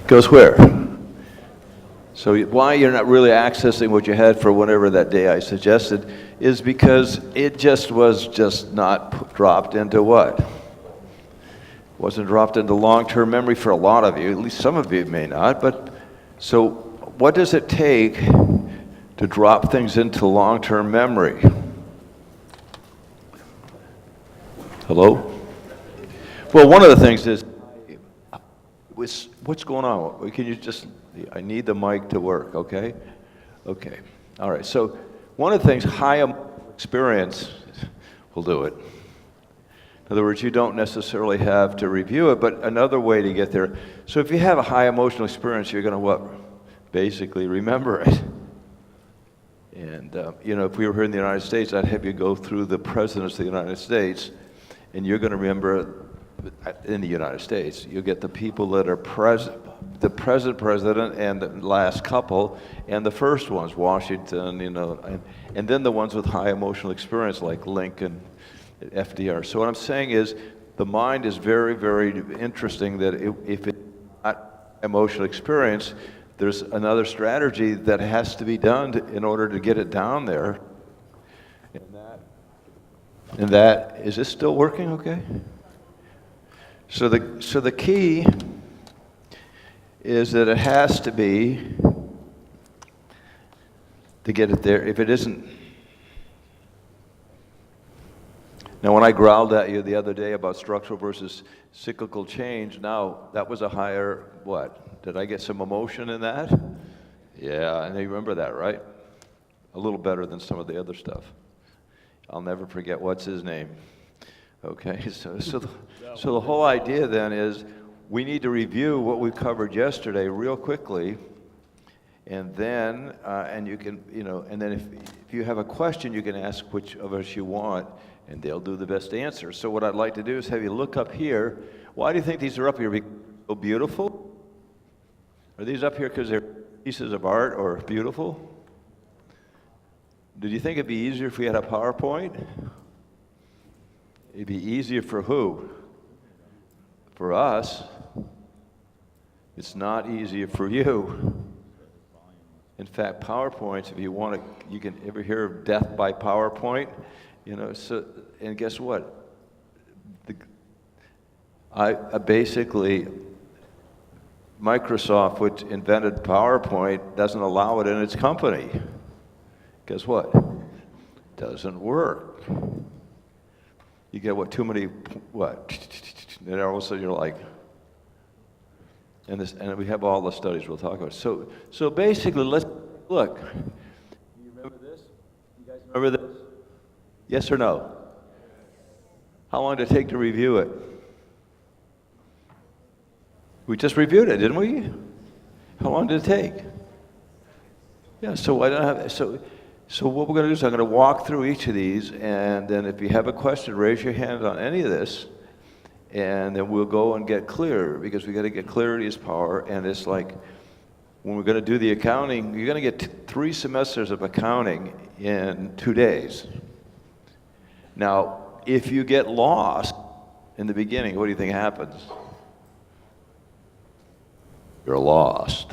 Goes where? So why you're not really accessing what you had for whatever that day I suggested is because it just was just not dropped into what? Wasn't dropped into long-term memory for a lot of you, at least some of you may not, but so what does it take to drop things into long-term memory? Hello? Well, one of the things is, what's going on? Can you just, I need the mic to work, okay? Okay, all right, so one of the things, high experience will do it. In other words, you don't necessarily have to review it, but another way to get there. So if you have a high emotional experience, you're going to what? Basically remember it. And, if we were here in the United States, I'd have you go through the presidents of the United States, and you're going to remember, in the United States, you'll get the people that are the present president and the last couple, and the first ones, Washington, and then the ones with high emotional experience like Lincoln, FDR. So what I'm saying is the mind is very, very interesting that if it's not emotional experience, there's another strategy that has to be done in order to get it down there. And that, is this still working okay? So the key is that it has to be to get it there. If it isn't, now, when I growled at you the other day about structural versus cyclical change, now, that was a higher, what? Did I get some emotion in that? Yeah, and you remember that, right? A little better than some of the other stuff. I'll never forget what's his name. Okay, so the whole idea then is we need to review what we covered yesterday real quickly, and then, and you can, and then if you have a question, you can ask which of us you want, and they'll do the best answer. So what I'd like to do is have you look up here. Why do you think these are up here? Because they're so beautiful? Are these up here because they're pieces of art or beautiful? Did you think it'd be easier if we had a PowerPoint? It'd be easier for who? For us. It's not easier for you. In fact, PowerPoints, if you want to, you can ever hear of death by PowerPoint? So, and guess what? I basically, Microsoft, which invented PowerPoint, doesn't allow it in its company. Guess what? Doesn't work. You get too many, and all of a sudden you're like, and we have all the studies we'll talk about. So basically, let's look. You remember this? You guys remember this? Yes or no? How long did it take to review it? We just reviewed it, didn't we? How long did it take? Yeah, so I don't have, so what we're going to do is I'm going to walk through each of these, and then if you have a question, raise your hand on any of this, and then we'll go and get clear, because we got to get clarity as power, and it's like, when we're going to do the accounting, you're going to get 3 semesters of accounting in 2 days. Now, if you get lost in the beginning, what do you think happens? You're lost.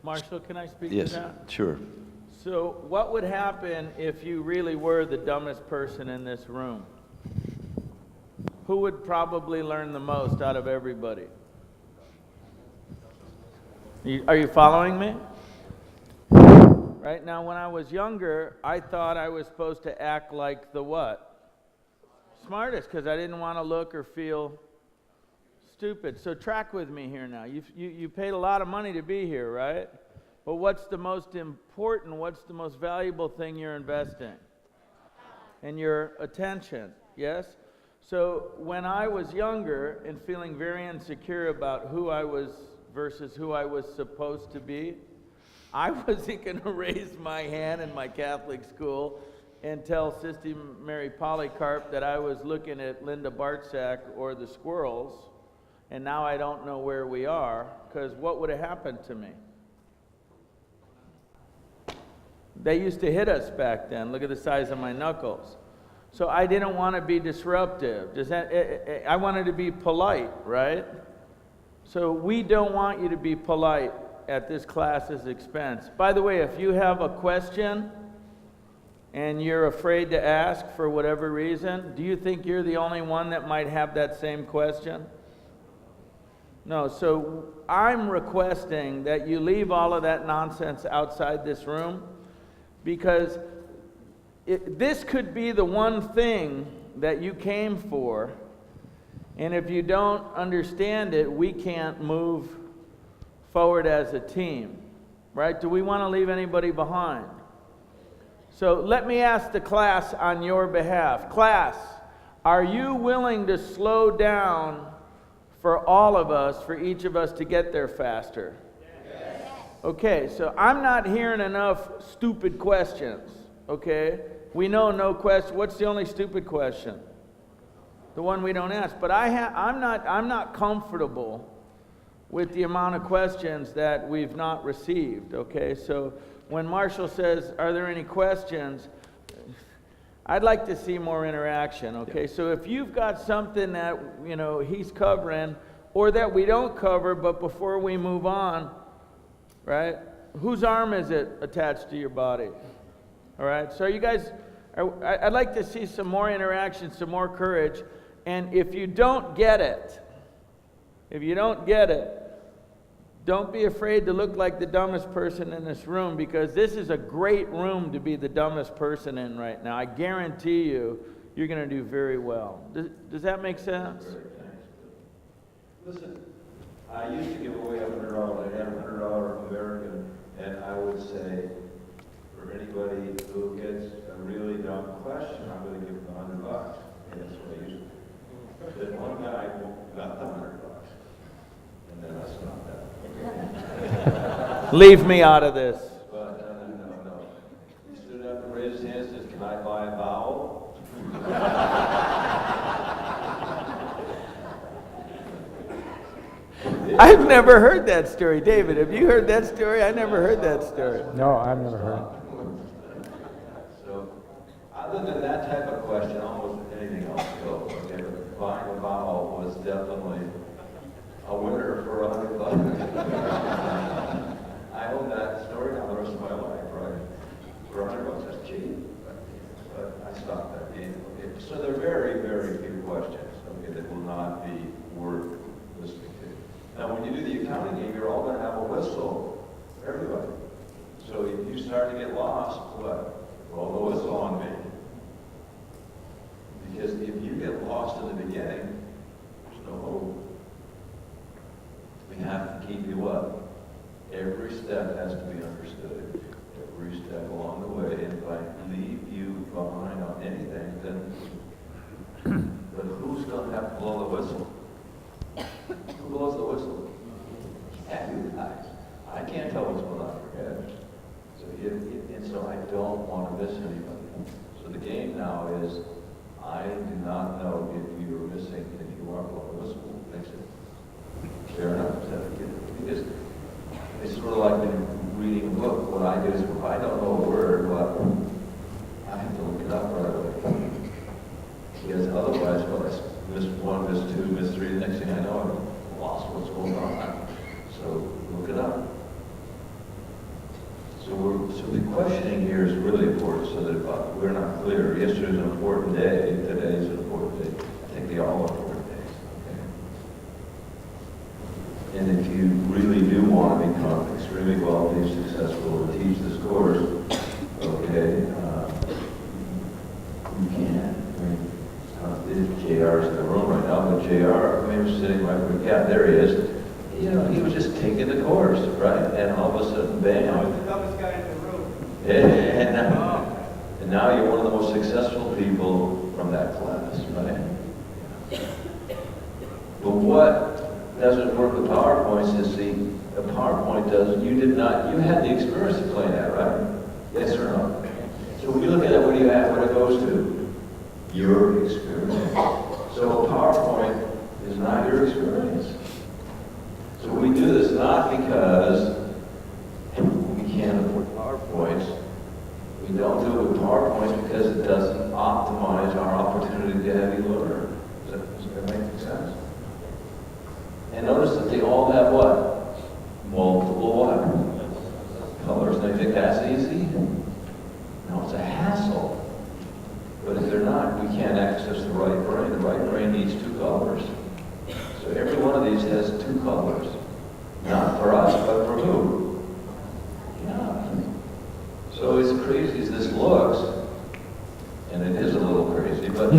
Marshall, can I speak Yes, to that? sure. So what would happen if you really were the dumbest person in this room? Who would probably learn the most out of everybody? Are you following me? Right now, when I was younger, I thought I was supposed to act like the what? Smartest, because I didn't want to look or feel stupid. So track with me here now. You paid a lot of money to be here, right? But what's the most important, what's the most valuable thing you're investing? And your attention, yes? So when I was younger and feeling very insecure about who I was versus who I was supposed to be, I wasn't going to raise my hand in my Catholic school and tell Sister Mary Polycarp that I was looking at Linda Bartsack or the squirrels, and now I don't know where we are, because what would have happened to me? They used to hit us back then. Look at the size of my knuckles. So I didn't want to be disruptive. I wanted to be polite, right? So we don't want you to be polite at this class's expense. By the way, if you have a question and you're afraid to ask for whatever reason, do you think you're the only one that might have that same question? No, so I'm requesting that you leave all of that nonsense outside this room, because this could be the one thing that you came for, and if you don't understand it, we can't move forward as a team, right? Do we want to leave anybody behind? So let me ask the class on your behalf. Class, are you willing to slow down for all of us, for each of us to get there faster? Yes. Okay, so I'm not hearing enough stupid questions, okay? We know no question. What's the only stupid question? The one we don't ask. But I'm not comfortable with the amount of questions that we've not received, okay? So when Marshall says, are there any questions? I'd like to see more interaction, okay? So if you've got something that, he's covering, or that we don't cover, but before we move on, right? Whose arm is it attached to your body? All right, so you guys, I'd like to see some more interaction, some more courage, and if you don't get it, don't be afraid to look like the dumbest person in this room, because this is a great room to be the dumbest person in right now. I guarantee you, you're going to do very well. Does that make sense? Listen, I used to give away $100. I had $100 American, and I would say, for anybody who gets a really dumb question, I'm going to give them $100. And that's what I used to do. Then one guy got the $100, and then I stopped that. Leave me out of this. But no. He stood up and raised his hand and says, "Can I buy a vowel?" I've never heard that story. David, have you heard that story? I never heard that story. No, I've never heard it. So, other than that type of question, almost anything else goes. Okay, but buying a vowel was definitely a winner for $100. I own that story now the rest of my life, right? For $100, that's cheap. But I stopped that game. Okay, so there are very, very few questions, okay, that will not be worth listening to. Now, when you do the accounting game, you're all going to have a whistle, everybody. So if you start to get lost, what? Roll the whistle on me. Because if you get lost in the beginning, there's no hope. We have to keep you up. Every step has to be understood. Every step along the way. And if I leave you behind on anything, then but who's going to have to blow the whistle? Who blows the whistle? Yeah, you guys. I can't tell what's going on in your head. So and so I don't want to miss anybody. So the game now is, I do not know if you're missing, if you are blowing the whistle. Makes it fair enough. Because it's sort of like reading a book. What I do is, if I don't know a word, I have to look it up right away. Because otherwise, I miss one, miss two, miss three. The next thing I know, I've lost what's going on. So look it up. So the questioning here is really important, so that we're not clear. Yesterday's an important day. Today is an important day. I think they all are important days. Okay? And if you really do want to become extremely wealthy, successful, and teach this course, okay, you can. I mean, JR's in the room right now, but JR, I mean, was sitting right where, yeah, there he is. He was just taking the course, right? And all of a sudden, bam. I was the dumbest guy in the room. And now you're one of the most successful people from that class, right? But what doesn't work with PowerPoints is the PowerPoint doesn't, you had the experience to play that, right? Yes or no? So when you look at it, what do you have, what it goes to? Your experience. So PowerPoint is not your experience. So we do this not because we can't afford PowerPoints. We don't do it with PowerPoints because it doesn't optimize our opportunity to have you learn. Does that make sense? And notice that they all have what? Multiple what? Colors. And they think that's easy? No, it's a hassle. But if they're not, we can't access the right brain. The right brain needs two colors. So every one of these has two colors. Not for us, but for who? Yeah. So as crazy as this looks, and it is a little crazy, but